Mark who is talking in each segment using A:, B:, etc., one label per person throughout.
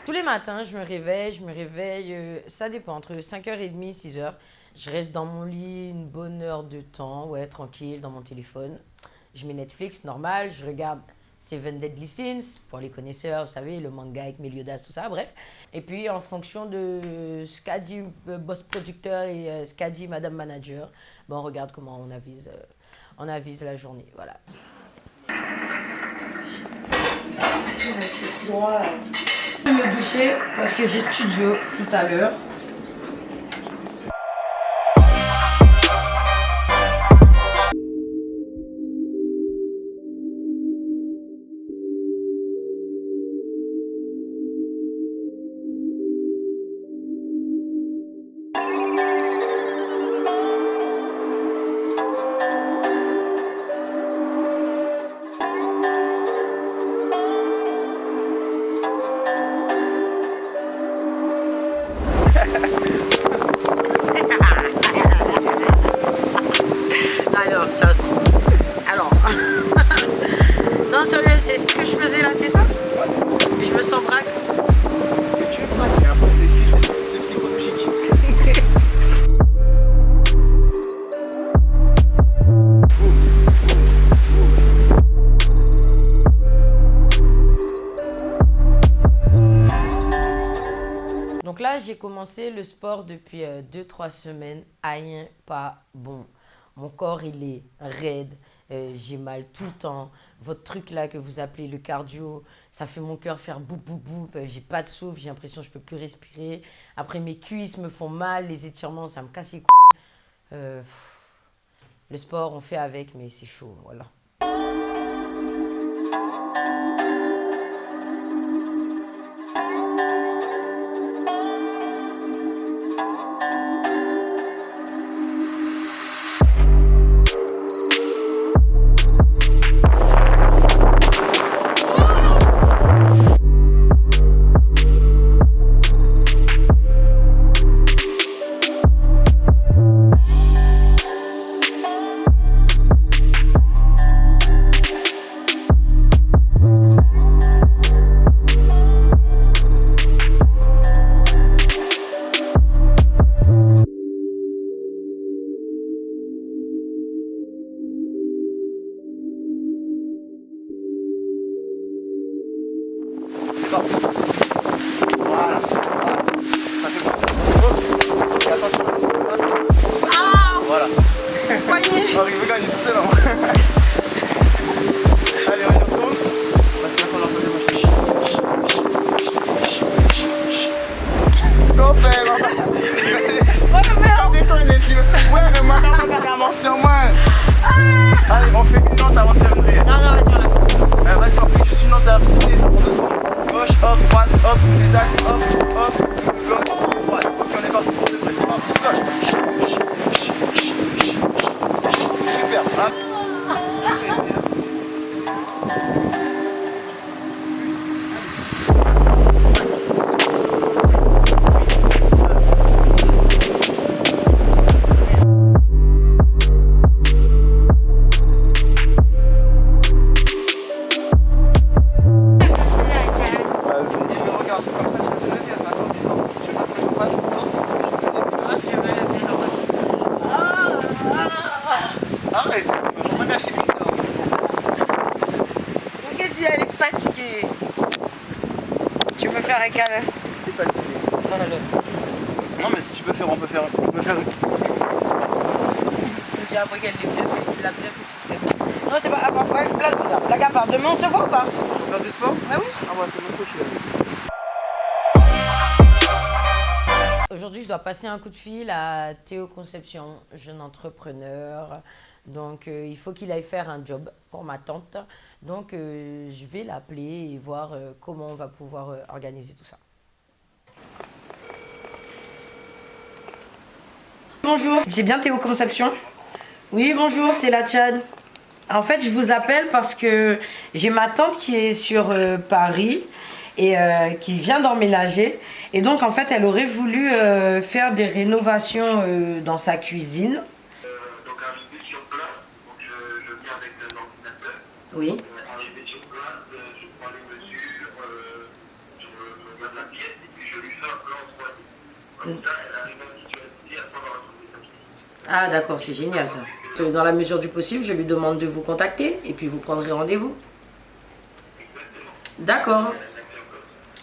A: Tous les matins, je me réveille, ça dépend, entre 5h30 et 6h. Je reste dans mon lit une bonne heure de temps, ouais, tranquille, dans mon téléphone. Je mets Netflix, normal, je regarde Seven Deadly Sins, pour les connaisseurs, vous savez, le manga avec Meliodas, tout ça, bref. Et puis, en fonction de ce qu'a dit boss producteur et ce qu'a dit madame manager, ben, on regarde comment on avise la journée, voilà. Je vais me doucher parce que j'ai studio tout à l'heure. Alors, non, sérieux, c'est ce que je faisais là, c'est ça? Je me sens braque.
B: Ce que tu es braque, mais après c'est psychologique.
A: Donc là, j'ai commencé le sport depuis 2-3 semaines. Rien pas bon. Mon corps, il est raide. J'ai mal tout le temps. Votre truc là que vous appelez le cardio, ça fait mon cœur faire boum boum boum. J'ai pas de souffle, j'ai l'impression que je peux plus respirer. Après, mes cuisses me font mal. Les étirements, ça me casse les couilles. Le sport, on fait avec, mais c'est chaud, voilà.
B: C'est parti. Voilà. Ça fait partie. Ok, attention.
A: Ah,
B: Voilà.
A: poignet.
B: On arrive à gagner tout seul. Allez, on y retourne. Parce que maintenant, on va faire Qu'on fait, maman. Quand t'es tourné, tu veux. Ouais, mais maintenant, on va mentir, moi. Allez, on fait une note avant de faire une rire.
A: Non, vas-y, voilà.
B: Vas-y, on fait juste une note à la vitesse. Gauche, hop, droite, hop, les axes, hop, gauche, droite. Ok, on est parti pour de vrai. C'est parti, gauche. Super. Hein. Arrête, c'est vraiment bien chez lui.
A: Regardez, elle est fatiguée. Tu veux faire un câlin?
B: T'es fatigué.
A: Voilà.
B: Non, mais si tu peux faire, on peut faire.
A: Je dis après qu'elle l'a bien fait souffler. Non, c'est pas. Blague à part. Demain, on se voit ou pas?
B: On peut faire du sport?
A: Ah oui.
B: Ah ouais, c'est mon coach là.
A: Aujourd'hui, je dois passer un coup de fil à Théo Conception, jeune entrepreneur. Donc, il faut qu'il aille faire un job pour ma tante. Donc, je vais l'appeler et voir comment on va pouvoir organiser tout ça. Bonjour, c'est bien Théo Conception? Oui, bonjour, c'est la Tchad. En fait, je vous appelle parce que j'ai ma tante qui est sur Paris et qui vient d'emménager. Et donc, en fait, elle aurait voulu faire des rénovations dans sa cuisine.
C: Donc arrivé sur place, donc je viens avec l'ordinateur.
A: Oui.
C: Arrivé sur place, je prends les mesures, de la pièce et puis je lui fais un peu en 3D. Comme ça, elle arrive à visualiser à savoir retrouver sa pièce.
A: Ah d'accord, c'est génial ça. Dans la mesure du possible, je lui demande de vous contacter et puis vous prendrez rendez-vous. D'accord.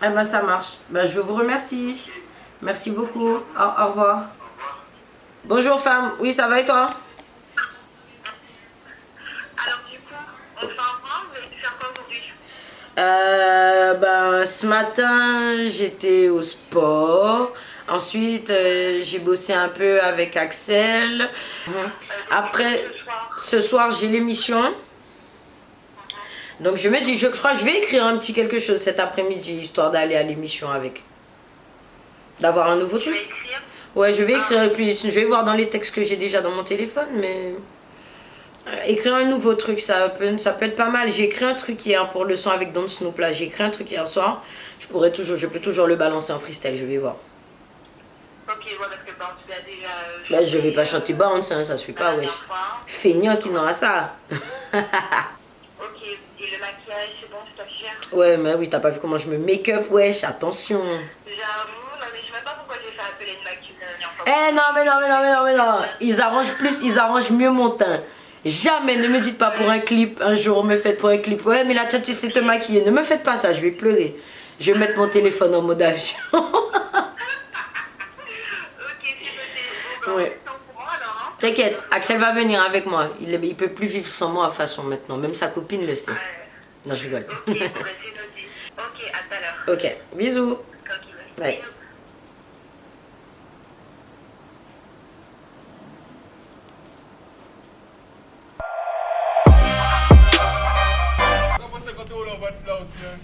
A: Eh ben ça marche. Ben, je vous remercie. Merci beaucoup. Au revoir. Bonjour femme. Oui, ça va et toi?
D: Alors du coup, on fait un point, vous allez faire quoi aujourd'hui?
A: Ben, ce matin, j'étais au sport. Ensuite, j'ai bossé un peu avec Axel. Après, ce soir, j'ai l'émission. Donc, je me dis, je crois que je vais écrire un petit quelque chose cet après-midi, histoire d'aller à l'émission avec. D'avoir un nouveau
D: Tu vas
A: truc.
D: écrire?
A: Ouais, je vais écrire et puis je vais voir dans les textes que j'ai déjà dans mon téléphone, mais écrire un nouveau truc, ça peut être pas mal. J'ai écrit un truc hier pour le son avec Don Snoop là. J'ai écrit un truc hier soir. Je peux toujours le balancer en freestyle. Je vais voir.
D: Ok, ouais, parce que bon, tu as déjà...
A: Bah, je vais pas chanter bounce, hein, ça se fait pas, wesh. Feignant qui n'aura ça.
D: Ok, et le maquillage, c'est bon, c'est affiché?
A: Ouais, mais oui, t'as pas vu comment je me make-up, wesh, attention.
D: J'avoue, non mais je sais même pas pourquoi j'ai fait appeler une maquilleuse.
A: Eh non. Ils arrangent mieux mon teint. Jamais, ne me dites pas pour un clip, un jour me faites pour un clip. Ouais, mais la tchatche c'est te maquiller. Ne me faites pas ça, je vais pleurer. Je vais mettre mon téléphone en mode avion.
D: Ok, c'est noté. Bon,
A: Ouais.
D: c'est au courant alors, hein?
A: T'inquiète, Axel va venir avec moi. Il peut plus vivre sans moi de toute façon maintenant. Même sa copine le sait. Non, je rigole.
D: Ok, bon, bah, c'est noté. Ok, à tout à l'heure.
A: Ok, bisous.
D: Ok,
A: Bye.
D: bisous.
E: Comment c'est quand tu roules en voiture là aussi, hein?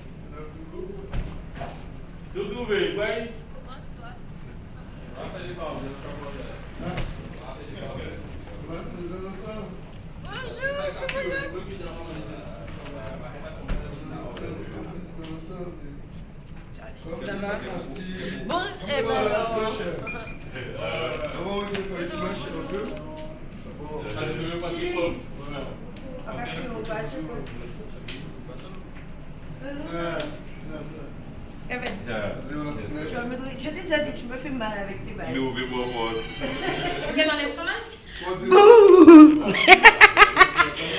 E: Tu te trouves, ouais? Commence-toi.
A: Ça va? Bon, eh ben... Je t'ai déjà dit, tu me fais mal avec tes bails. Regarde, enlève son masque. Bouh.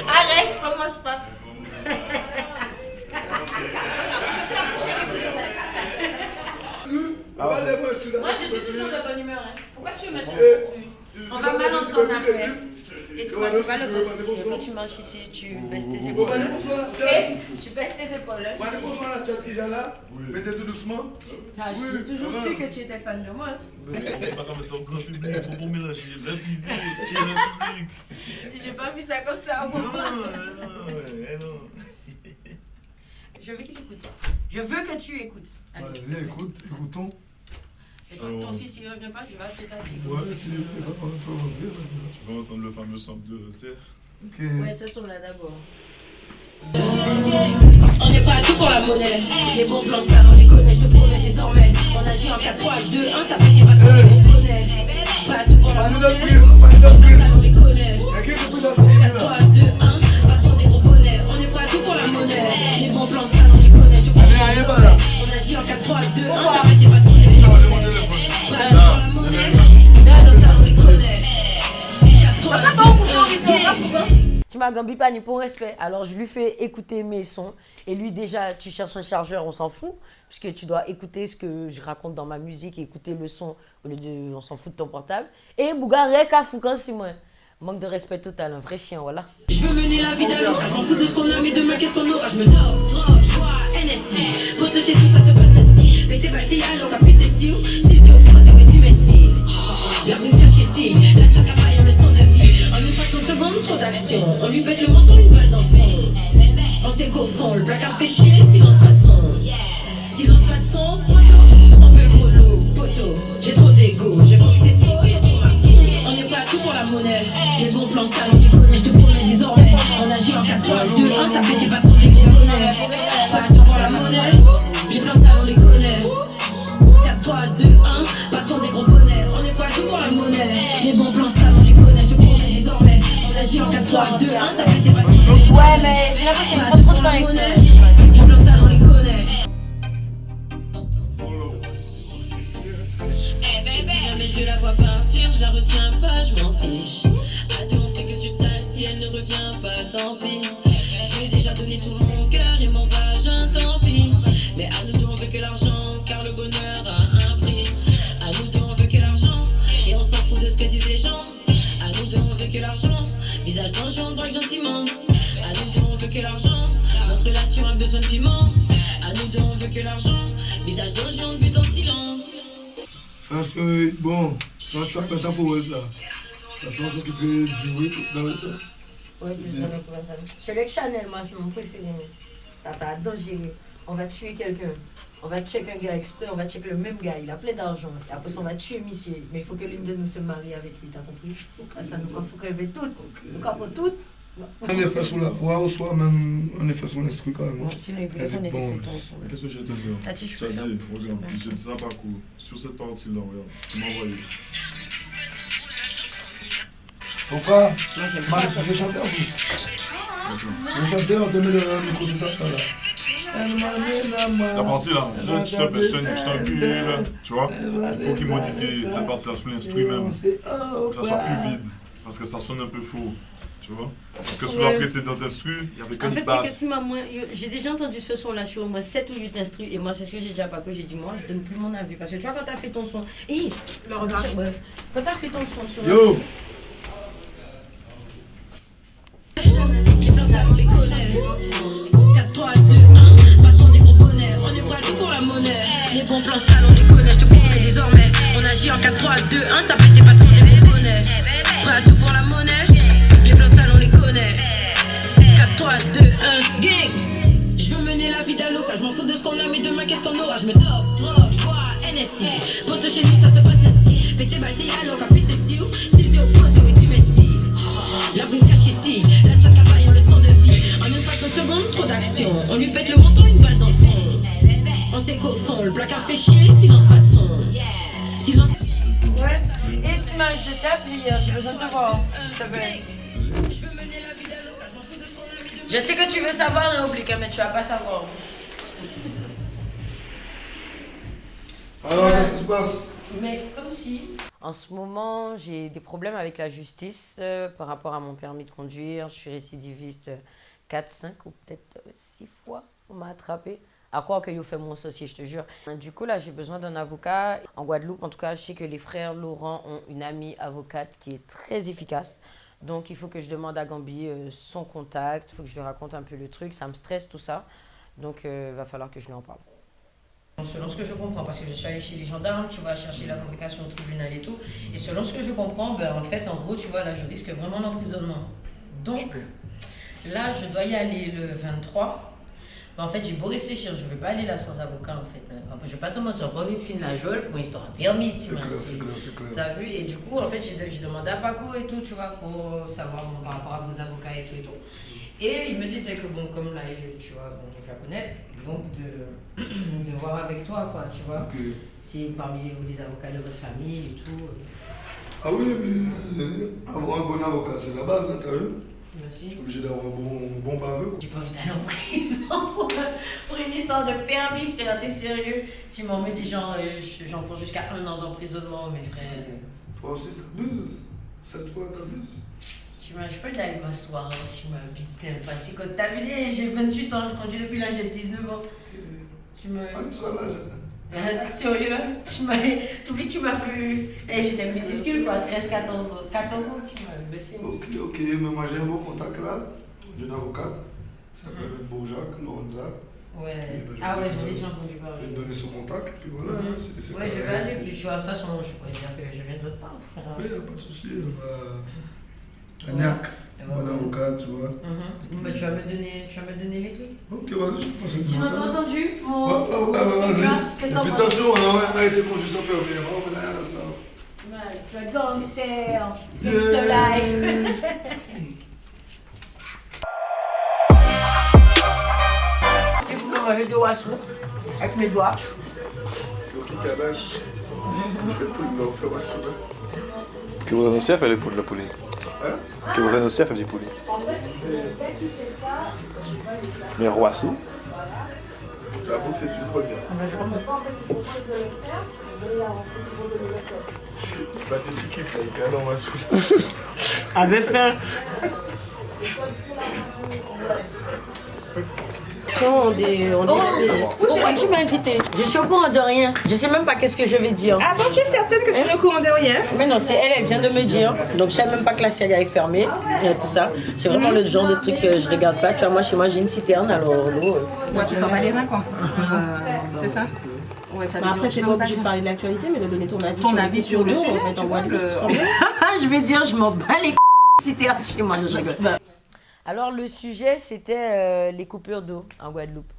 A: Arrête, commence pas. Moi, je suis toujours de bonne humeur. Hein. Pourquoi tu veux mettre ton costume? On va mal entendre après. Et tu vas le costume. Quand tu marches ici, tu baisses tes épaules. Ok? Tu baisses tes épaules.
B: Mettez tout doucement.
A: Ah, j'ai toujours su que tu étais fan de moi. J'ai pas vu ça comme ça. Je veux qu'il écoute. Je veux que tu écoutes. Allez,
B: Vas-y, écoutons.
A: et quand ton fils il revient pas, tu vas peut-être assis.
B: Ouais, si, on va rentrer.
E: Tu vas entendre le fameux sample de terre.
B: Ok.
A: Ouais, ce son là d'abord.
F: On n'est pas tout pour la monnaie. Les bons plans sales, on les connaît, je te promets désormais. On agit en 4, 3, 2, 1, ça fait des vacances, on les connaît. Pas tout pour la monnaie. Les bons plans sales, on les connaît. 4, 3, 2, 1, patron des gros bonnets. On n'est pas tout pour la monnaie. Les bons plans sales, on les connaît, je te promets désormais. On agit en 4, 3, 2, 1, ça fait des vacances, on les connaît. Pas tout pour la monnaie. Les bons sales, on les connaît. 4, 3, 2, 1,
A: Tu m'as gambi pas ni pour respect. Alors je lui fais écouter mes sons. Et lui déjà, tu cherches un chargeur, on s'en fout. Puisque tu dois écouter ce que je raconte dans ma musique, écouter le son au lieu de on s'en fout de ton portable. Et Bouga Reka Foukan si moi. Manque de respect total, un vrai chien, voilà.
F: Je veux mener la vie d'un autre, je m'en fous de ce qu'on a, mais demain qu'est-ce qu'on aura? Je me dors, drogue, joie, NSI. Pour toucher tout ça se passe ainsi. Pété par ici, alors qu'à plus c'est si. Si je veux, c'est vrai, tu messi. La brise cache ici, la chatte à paille, on le son de vie. En une fraction de seconde, trop d'action. On lui pète le menton, une balle dans le fond. On sait qu'au fond, le placard fait chier, silence pas de son. Silence pas de son, poteau. On fait le gros lot, poteau. J'ai trop d'ego, je crois que c'est faux, y'a trop marqué. On n'est pas tout pour la monnaie. Les bons plans sales, on les connaît, je te promets désormais. On agit en 4, 3, 2, 1, ça fait des patrons des gros bonnets. Pas tout pour la monnaie. Les plans sales, on les connaît. 4, 3, 2, 1, patron des gros bonnets. On n'est pas tout pour la monnaie. Les bons plans sales, on les connaît, je te promets désormais. On agit en 4, 3, 2, 1, ça fait des patrons des gros bonnets.
A: Ouais, mais j'ai l'impression qu'il prend trop de temps avec
F: Les plans sales, on les connaît. tant pis. Je lui ai déjà donné tout mon cœur et mon vagin, tant pis. Mais à nous deux on veut que l'argent, car le bonheur a un prix. À nous deux on veut que l'argent, et on s'en fout de ce que disent les gens. À nous deux on veut que l'argent, visage dangereux, on braque gentiment. À nous deux on veut que l'argent, notre relation a besoin de piment. À nous deux on veut que l'argent, visage dangereux, on bute en silence.
G: Parce que, bon, c'est un choix maintenant pour ça. Ça sent ce qui peut jouer dans le temps.
A: Oui, c'est le Chanel, moi, c'est mon préféré. Tata, dangereux. On va tuer quelqu'un. On va checker un gars exprès, on va checker le même gars. Il a plein d'argent. Et après, on va tuer monsieur. Mais il faut que l'une de nous se marie avec lui, t'as compris? Ça nous faut qu'on veut toutes. Nous capons toutes.
G: On est fait sur la voix, ou soit même on est fait sur l'instru carrément.
A: Sinon, il faut qu'on ait des photos.
E: Qu'est-ce que je vais te dire?
A: Tati, je
E: Tu as
A: peux
E: dit,
A: faire.
E: regarde, j'ai dit ça par coup. Sur cette partie-là, regarde, tu m'as envoyé.
G: Pourquoi?
A: Moi, j'aime
G: Marie,
A: pas.
G: tu sais chanter en plus.
E: Attends.
G: Le chanteur, on te met le micro de temps là.
E: La partie là, je t'encule, tu vois. Il faut qu'il modifie cette partie-là sous l'instru même. Que ça soit plus vide. Parce que ça sonne un peu faux. Tu vois? Parce que sur la précédente instru, il y avait que
A: En
E: une
A: fait, c'est que
E: basse.
A: si j'ai déjà entendu ce son-là sur au moins 7 ou 8 instrus, et moi, c'est ce que j'ai déjà pas que j'ai dit, moi, je donne plus mon avis. Parce que tu vois, quand t'as fait ton son, le regard, ouais. Quand t'as fait ton son sur
G: Yo!
F: Les plans sales on les connaît. 4, 3, 2, 1. Patron des gros bonnets. On est prêt à tout pour la monnaie. Les bons plans sales on les connaît. Je te promets désormais. On agit en 4, 3, 2, 1. Ça peut être patron des gros bonnets. Prêt à tout pour la monnaie. Les plans sales on les connaît. 4, 3, 2, 1. Gang. Je veux mener la vie d'un local. Je m'en fous de ce qu'on a. Mais demain qu'est-ce qu'on aura? Je me dope, drogue, je bois, NSI. Pour chez nous ça se passe ainsi. Pété balle c'est y'a donc appuie c'est si ou. Si c'est opposé oui tu messi. La brise cache ici, la sac à bail, on le sent de vie. En une fraction de seconde, trop d'action. On lui pète le menton, une balle dans le fond. On sait qu'au fond, le placard fait chier, silence, pas de son. Silence.
A: Ouais. Et Tima, je t'ai appelé hier, j'ai besoin de te voir. S'il te plaît. Je sais que tu veux savoir, hein, oublie, mais tu vas pas savoir.
G: Alors, qu'est-ce qui se passe?
A: Mais comme si... En ce moment, j'ai des problèmes avec la justice par rapport à mon permis de conduire. Je suis récidiviste 4, 5 ou peut-être 6 fois. On m'a attrapé. À croire que vous fait mon associé, je te jure. Du coup, là, j'ai besoin d'un avocat. En Guadeloupe, en tout cas, je sais que les frères Laurent ont une amie avocate qui est très efficace. Donc, il faut que je demande à Gambi son contact. Il faut que je lui raconte un peu le truc. Ça me stresse, tout ça. Donc, il va falloir que je lui en parle. Selon ce que je comprends, parce que je suis allée chez les gendarmes, tu vas chercher la convocation au tribunal et tout. Et selon ce que je comprends, ben, en fait, en gros, tu vois, là, je risque vraiment l'emprisonnement. Donc, là, je dois y aller le 23. Ben, en fait, j'ai beau réfléchir, je ne vais pas aller là sans avocat, en fait. Je ne vais pas te mentir, j'ai pas envie de finir la joie pour histoire de permis, tu vois.
G: C'est clair.
A: T'as vu? Et du coup, en fait, j'ai demandé à Paco et tout, tu vois, pour savoir bon, par rapport à vos avocats et tout et tout. Et il me disait que, bon, comme là, tu vois, bon, je la connais, donc de voir avec toi, quoi, tu vois.
G: Okay.
A: Si parmi vous, des avocats de votre famille et tout.
G: Ah oui, mais avoir un bon avocat, c'est la base, hein, t'as vu?
A: Merci.
G: Tu es obligé d'avoir un bon baveux.
A: J'ai pas envie d'aller en prison pour une histoire de permis, frère, t'es sérieux? Tu m'en mets dit genre, j'en prends jusqu'à 1 an d'emprisonnement, mes frères.
G: Toi aussi, t'abuses. 7 fois, t'abuses.
A: Tu m'as, je peux aller m'asseoir, hein, tu m'as putain passé quand t'as vu, j'ai 28 ans, je conduis depuis l'âge de 19 ans. Tu me...
G: Ah, tout ça là,
A: T'es sérieux là? T'oublies que tu m'as plus... J'étais minuscule quoi, 13, 14 ans. 14 ans tu m'as baissé.
G: Ok, mais moi j'ai un bon contact là, d'une avocate. Ça s'appelle Beaujacques, Lorenza.
A: Ouais.
G: Ben,
A: Ah ouais, j'ai déjà entendu
G: Je vais
A: parler.
G: te donner son contact, puis voilà. C'est
A: Ouais, je vais aller, puis tu vois, de toute façon, je pourrais dire que je viens de votre part, frère.
G: Oui, y a pas de souci, elle va... Agnac, bon avocat, tu vois.
A: Mais tu vas me donner les trucs.
G: Ok, vas-y, je te passe une
A: Sinon, t'as entendu mon...
G: Ouais, vas-y.
A: Qu'est-ce
G: Et
A: que t'en
G: puis
A: penses?
G: attention, on a été conduit sans permis, on va rien à ça.
A: Ouais, tu es gangster, gangster life. Et vous me mangez de oiseaux avec mes doigts.
B: C'est au Kikadash. Je fais le poulet de l'offre,
H: Que vous annoncez à faire le poulet, le poulet. Que vous annoncez à faire du poulet. Mais Roissou.
B: J'avoue que c'est une première. Pas des équipes, là, il y a un an, on va saouler.
A: Avec faim. on dit. Pourquoi tu m'as invité? Je suis au courant de rien. Je sais même pas qu'est-ce que je vais dire.
I: Ah bon, tu es certaine que tu es au courant de rien?
A: Mais non, c'est elle vient de me dire. Donc je savais même pas que la série est fermée, tout ça. C'est vraiment le genre de truc que je regarde pas. Tu vois, moi chez moi j'ai une citerne, alors l'eau.
I: Ouais, tu t'en vas les reins quoi. C'est ça? Ouais, ça après, tu n'es pas obligé de parler de l'actualité, mais de donner ton avis sur le sujet.
A: Je vais dire, je m'en bats les citernes chez moi, je rigole. Alors le sujet c'était les coupures d'eau en Guadeloupe.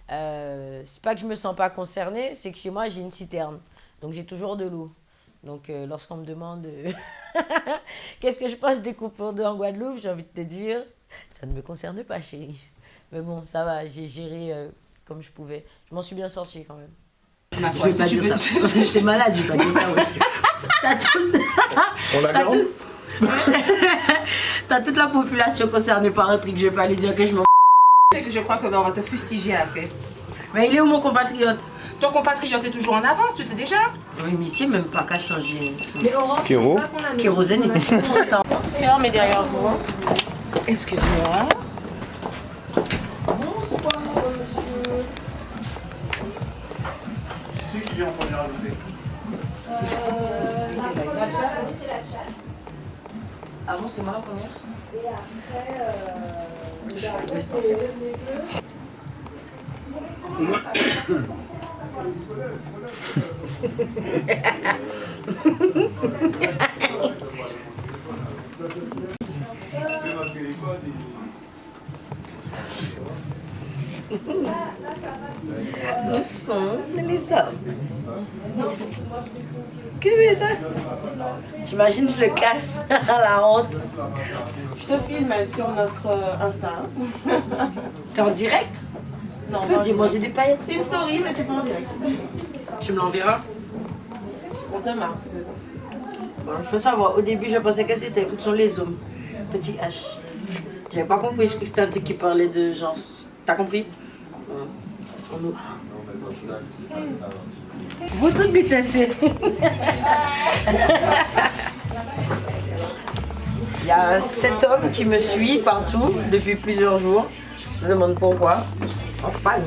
A: C'est pas que je me sens pas concernée, c'est que chez moi j'ai une citerne, donc j'ai toujours de l'eau. Donc lorsqu'on me demande qu'est-ce que je pense des coupures d'eau en Guadeloupe, j'ai envie de te dire, ça ne me concerne pas chérie. Mais bon, ça va, j'ai géré comme je pouvais. Je m'en suis bien sortie quand même. Je vais pas dire ça. J'étais malade, je vais pas dire ça. Ouais. T'as tout...
H: On la garde.
A: T'as toute la population concernée par un truc, je vais pas aller dire que je m'en...
I: Je crois qu'on va te fustiger après.
A: Mais il est où mon compatriote?
I: Ton compatriote est toujours en avance, tu sais déjà?
A: Oui, mais ici, même pas qu'à changer.
J: Mais Orange,
H: Kéro.
A: Kérosène, il est content.
I: Fermez derrière vous. Excuse-moi.
G: Bonsoir, monsieur. Qui c'est qui vient en première invitée?
A: Ah bon, c'est moi la première?
J: Et après,
A: Je suis à l'ouest, en
J: les
A: fait.
I: Où sont les hommes? Que putain?
A: T'imagines, je le casse à la honte.
I: Je te filme sur notre Insta.
A: T'es en direct?
I: Non,
A: En fait, j'ai mangé des paillettes.
I: c'est une story, mais c'est pas en direct.
A: Tu me l'enverras?
I: On te marque.
A: Bon, il faut savoir, au début, je pensais que c'était où sont les hommes. Petit H. J'avais pas compris, je croyais que c'était un truc qui parlait de genre. T'as compris? Vous toutes vitessez. Il y a cet homme qui me suit partout depuis plusieurs jours. Je me demande pourquoi. En fan.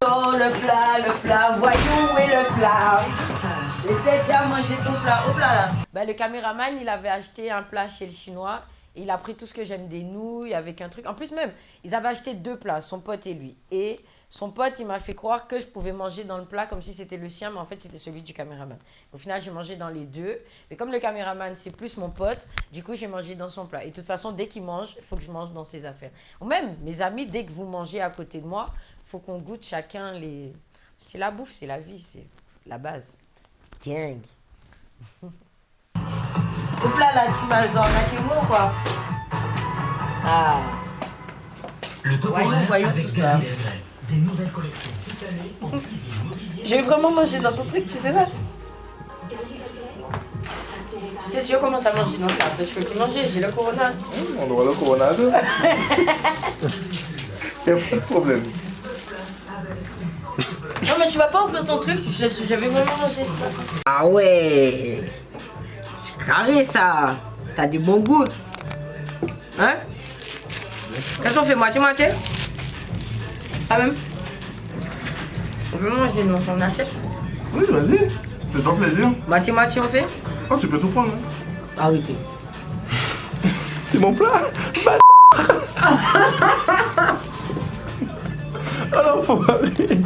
A: Oh le plat, voyons où est le plat. J'ai peut-être à manger ton plat. Hop là là. Bah, le caméraman, il avait acheté un plat chez le Chinois. Et il a pris tout ce que j'aime, des nouilles avec un truc. En plus même, ils avaient acheté 2 plats, son pote et lui. Et son pote, il m'a fait croire que je pouvais manger dans le plat comme si c'était le sien, mais en fait, c'était celui du caméraman. Au final, j'ai mangé dans les deux. Mais comme le caméraman, c'est plus mon pote, du coup, j'ai mangé dans son plat. Et de toute façon, dès qu'il mange, il faut que je mange dans ses affaires. Ou même, mes amis, dès que vous mangez à côté de moi, il faut qu'on goûte chacun les... C'est la bouffe, c'est la vie, c'est la base. Gang. Hop là, la team Alzor, là, qui est bon, quoi. Ah. Voyons tout ça.
F: Des nouvelles collections cutanées en cuisine mobilier.
A: Je vais vraiment manger dans ton truc, tu sais ça? Tu sais, si je commence à manger dans ça, après je peux plus manger, j'ai le corona.
H: On aura le coronade. Y'a pas de problème.
A: Non, mais tu vas pas ouvrir ton truc, je vais vraiment manger. Ah ouais! C'est carré ça! T'as du bon goût! Hein? Qu'est-ce qu'on fait, moitié-moitié? Ça même? On peut manger dans ton assiette?
G: Oui, vas-y. Fais-toi plaisir.
A: Moitié-moitié, on fait?
G: Oh, tu peux tout prendre. Hein.
A: Arrêtez.
H: C'est mon plat. Alors, faut aller.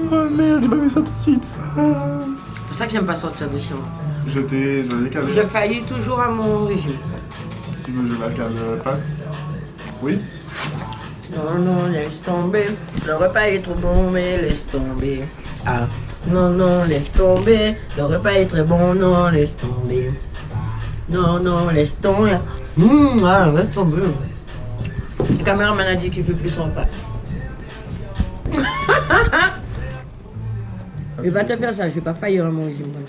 H: Oh merde, j'ai pas mis ça tout de suite.
A: C'est pour ça que j'aime pas sortir de chez moi.
G: Je l'ai calé.
A: Je faillis toujours à mon régime.
G: Si tu veux, je la cale face. Oui.
A: Non, non, laisse tomber. Le repas est trop bon, mais laisse tomber. Ah, non, non, laisse tomber. Le repas est très bon, non, laisse tomber. Non, non, laisse tomber. Ah, laisse tomber. Le caméraman a dit qu'il fait plus son repas. Je vais pas te faire ça, je vais pas faillir à mon régime comme ça.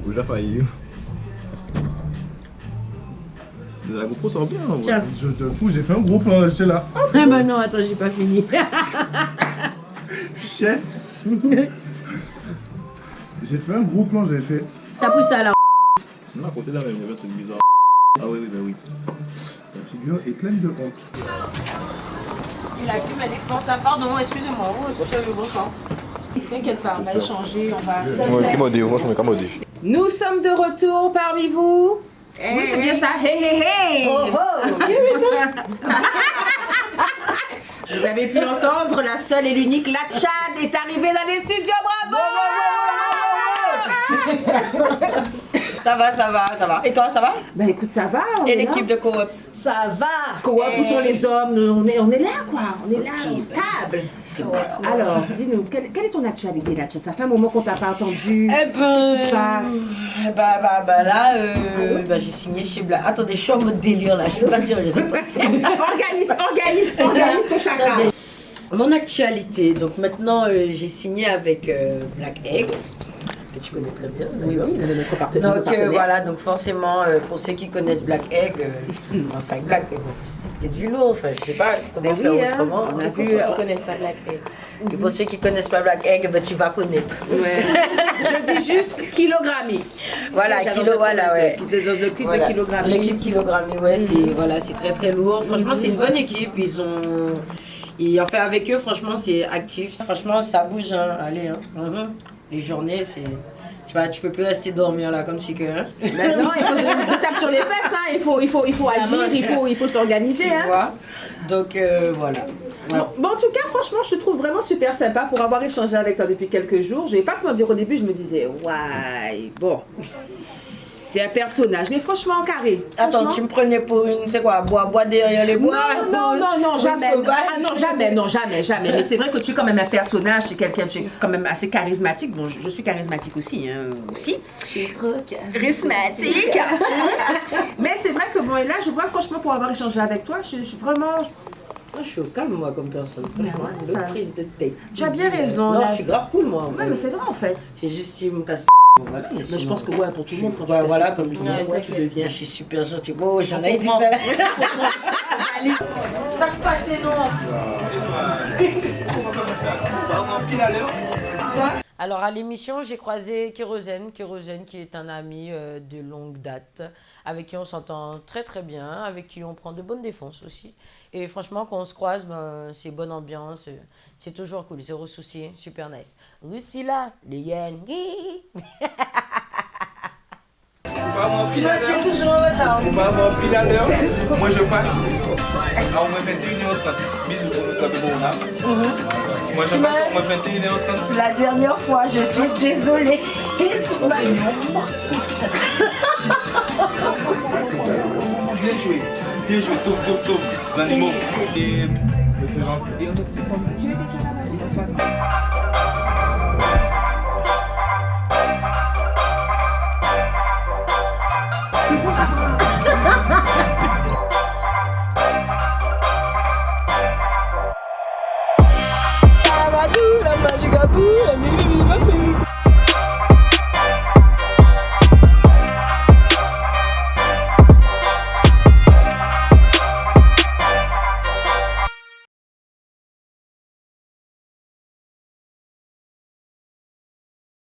H: Oui, j'ai failli. La GoPro sent bien. Ouais.
A: Tiens.
G: Je te fous, j'ai fait un gros plan, j'étais là.
A: Eh ben non, attends, j'ai pas fini.
G: Chef. J'ai fait un gros plan, j'ai fait.
I: T'as pris ça là.
B: Non, à côté de la même, il y avait un truc bizarre. Ah oui, bah oui.
G: La figure est pleine de honte.
A: La cuve, elle est forte. Ah, pardon, excusez-moi. Bonsoir.
I: T'inquiète pas, on va échanger, on va...
H: Moi, qui m'a dit, moi, je me camote.
I: Nous sommes de retour parmi vous. Oui, c'est bien ça. Hey, hey, hey.
A: Oh, oh.
I: Vous avez pu entendre, la seule et l'unique, la Tchad est arrivée dans les studios. Bravo!
A: Ça va, ça va, ça va. Et toi, ça va?
I: Ben écoute, ça va.
A: Et l'équipe de coop?
I: Ça va. Coop, où sont les hommes? On est là, quoi. On est là, stable. Alors, dis-nous, quelle est ton actualité là, Tchad? Ça fait un moment qu'on t'a pas entendu.
A: Eh ben...
I: Qu'est-ce qui se passe?
A: Là, j'ai signé chez Black. Attendez, je suis en mode délire là, je suis pas sérieuse.
I: Organise ton chakra.
A: Mon actualité, donc maintenant j'ai signé avec Black Egg, que tu connais très bien.
I: Oui, il est notre partenaire.
A: Donc voilà, donc forcément, pour ceux qui connaissent Black Egg, enfin Black Egg, c'est du lourd, enfin je sais pas comment faire autrement.
I: On a vu, on connaît pas Black Egg.
A: Et pour ceux qui connaissent pas Black Egg, ben, tu vas connaître.
I: Ouais. Je dis juste kilogrammie.
A: Voilà, ouais.
I: Le clip de kilogrammie.
A: Le clip kilogrammie, ouais, c'est très très lourd. Franchement, c'est une bonne équipe. Et enfin, avec eux, franchement, c'est actif. Franchement, ça bouge, hein. Allez, hein. Les journées, c'est... Tu peux plus rester dormir là comme si que... Hein.
I: Ben non, il faut te taper sur les fesses, hein. Il faut agir, il faut s'organiser.
A: Tu
I: hein.
A: vois. Donc voilà.
I: Bon, en tout cas, franchement, je te trouve vraiment super sympa pour avoir échangé avec toi depuis quelques jours. Je vais pas te mentir, au début, je me disais, ouais, bon... C'est un personnage, mais franchement carré.
A: Attends, tu me prenais pour une, c'est quoi, bois derrière les bois?
I: Non, jamais. Ah non, jamais. Mais c'est vrai que tu es quand même un personnage, tu es quelqu'un, tu es quand même assez charismatique. Bon, je suis charismatique aussi, aussi.
A: Je suis trop
I: charismatique. Mais c'est vrai que bon, et là, je vois franchement pour avoir échangé avec toi, je suis vraiment...
A: Moi, je suis au calme, moi, comme personne. Franchement,
I: ça...
A: prise de tête.
I: Tu as bien raison.
A: Non, je suis grave cool, moi.
I: Ouais, mais c'est vrai, en fait.
A: C'est juste si me casse. Voilà,
I: mais je pense que ouais, pour tout le monde, quand
A: tu voilà, comme tu
I: deviens.
A: Je suis super gentil. Oh, j'en ai dit ça. Ça te passait, non. Alors à l'émission, j'ai croisé Kérosène qui est un ami de longue date, avec qui on s'entend très très bien, avec qui on prend de bonnes défenses aussi. Et franchement, quand on se croise, c'est bonne ambiance, c'est toujours cool, zéro souci, super nice. Lucilla, les Yen.
B: Tu es toujours en retard. On va avoir pile à l'heure. Moi je passe à au moins 21h30. Bisous pour nous taper pour là. Moi je passe à au moins 21h30.
A: La dernière fois, je suis désolée. Tu m'as eu un morceau.
B: Bien joué, top. L'animaux. Et c'est gentil. Et on tu es
F: La magie, la musique,